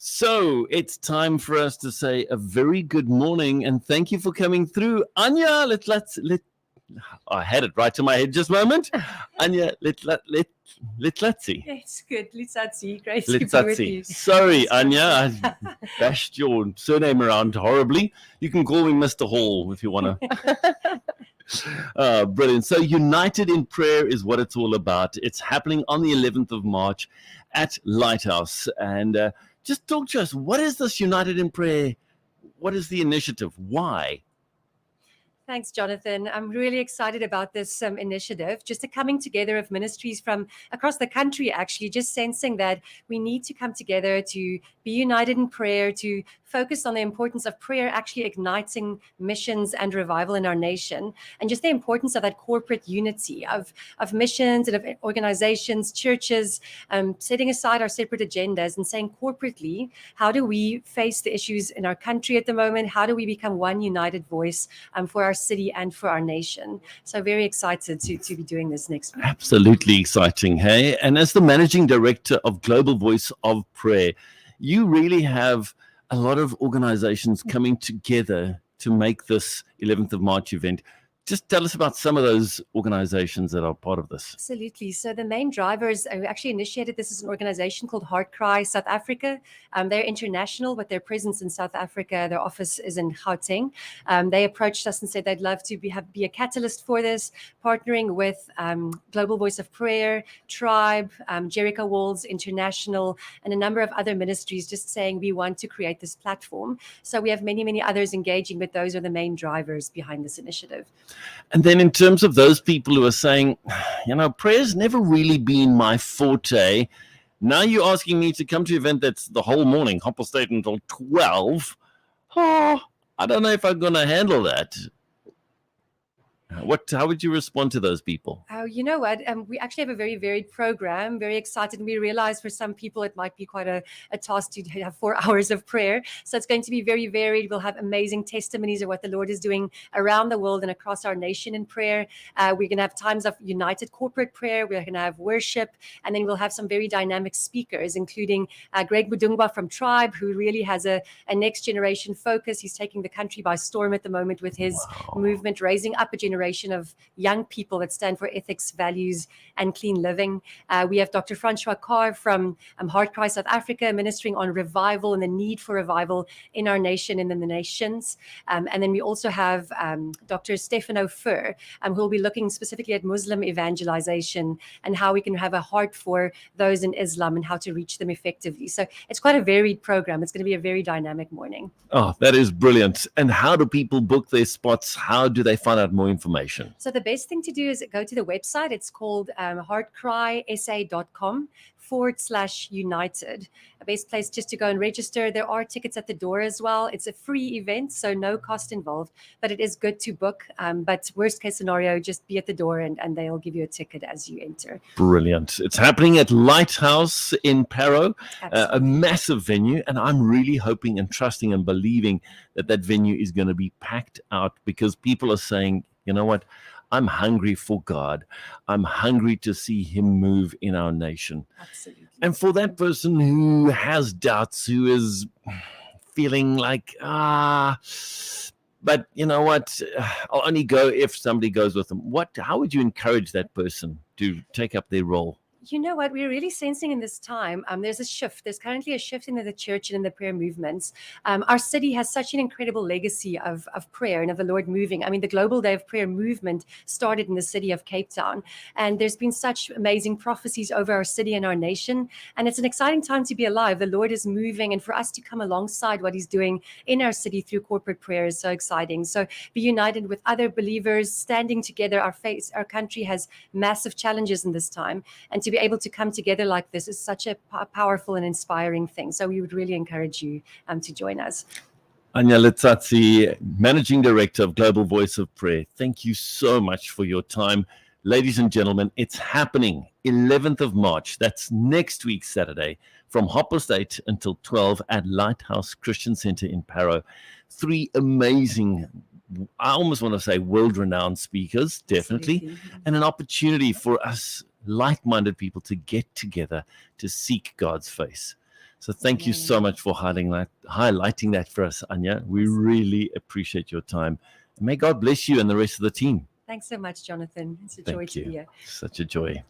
So it's time for us to say a very good morning and thank you for coming through. Anja, I had it right in my head just a moment. Anja Letsatsi. It's good, Letsatsi. Great to be with you. Sorry, Anja, I bashed your surname around horribly. You can call me Mr. Hall if you want to. Brilliant. So United in Prayer is what it's all about. It's happening on the 11th of March at Lighthouse. And just talk to us. What is this United in Prayer? What is the initiative? Why? Thanks, Jonathan. I'm really excited about this initiative, just a coming together of ministries from across the country, actually, just sensing that we need to come together to be united in prayer, to focus on the importance of prayer actually igniting missions and revival in our nation, and just the importance of that corporate unity of missions and of organizations, churches, setting aside our separate agendas and saying corporately, how do we face the issues in our country at the moment? How do we become one united voice for our city and for our nation? So very excited to be doing this next week. Absolutely exciting, hey? And as the managing director of Global Voice of Prayer, you really have a lot of organizations coming together to make this 11th of March event. Just tell us about some of those organizations that are part of this. Absolutely. So the main drivers actually initiated this as an organization called Heart Cry South Africa. They're international, but their presence in South Africa, their office is in Gauteng. They approached us and said they'd love to be a catalyst for this, partnering with Global Voice of Prayer, Tribe, Jericho Walls International, and a number of other ministries, just saying we want to create this platform. So we have many, many others engaging, but those are the main drivers behind this initiative. And then in terms of those people who are saying, prayer's never really been my forte. Now you're asking me to come to an event that's the whole morning, Hopper State until 12. I don't know if I'm going to handle that. How would you respond to those people? Oh, you know what? We actually have a very varied program, very excited. And we realize for some people it might be quite a task to have 4 hours of prayer. So it's going to be very varied. We'll have amazing testimonies of what the Lord is doing around the world and across our nation in prayer. We're going to have times of united corporate prayer. We're going to have worship. And then we'll have some very dynamic speakers, including Greg Budungwa from Tribe, who really has a next generation focus. He's taking the country by storm at the moment with his movement, raising up a generation of young people that stand for ethics, values, and clean living. We have Dr. Francois Carr from Heart Cry South Africa, ministering on revival and the need for revival in our nation and in the nations. And then we also have Dr. Stefano Fur, who will be looking specifically at Muslim evangelization and how we can have a heart for those in Islam and how to reach them effectively. So it's quite a varied program. It's going to be a very dynamic morning. Oh, that is brilliant. And how do people book their spots? How do they find out more information? So the best thing to do is go to the website. It's called heartcrysa.com/united. A best place just to go and register. There are tickets at the door as well. It's a free event, so no cost involved, but it is good to book. But worst case scenario, just be at the door and they'll give you a ticket as you enter. Brilliant. It's happening at Lighthouse in Parow, a massive venue. And I'm really hoping and trusting and believing that venue is going to be packed out because people are saying, you know what? I'm hungry for God. I'm hungry to see him move in our nation. Absolutely. And for that person who has doubts, who is feeling like, but you know what? I'll only go if somebody goes with them. How would you encourage that person to take up their role? You know what? We're really sensing in this time, there's a shift. There's currently a shift in the church and in the prayer movements. Our city has such an incredible legacy of prayer and of the Lord moving. I mean, the Global Day of Prayer movement started in the city of Cape Town. And there's been such amazing prophecies over our city and our nation. And it's an exciting time to be alive. The Lord is moving. And for us to come alongside what he's doing in our city through corporate prayer is so exciting. So be united with other believers, standing together. Our country has massive challenges in this time. And to be able to come together like this is such a powerful and inspiring thing. So we would really encourage you to join us. Anja Letsatsi, Managing Director of Global Voice of Prayer. Thank you so much for your time. Ladies and gentlemen, it's happening 11th of March. That's next week, Saturday, from 8:30 until 12 at Lighthouse Christian Center in Parow. 3 amazing, I almost want to say world-renowned speakers, definitely, Absolutely. and an opportunity for us like-minded people to get together to seek God's face. So thank you so much for highlighting that for us, Anja. We really appreciate your time. May God bless you and the rest of the team. Thanks so much, Jonathan. It's a joy Thank to be you. here. Such a joy.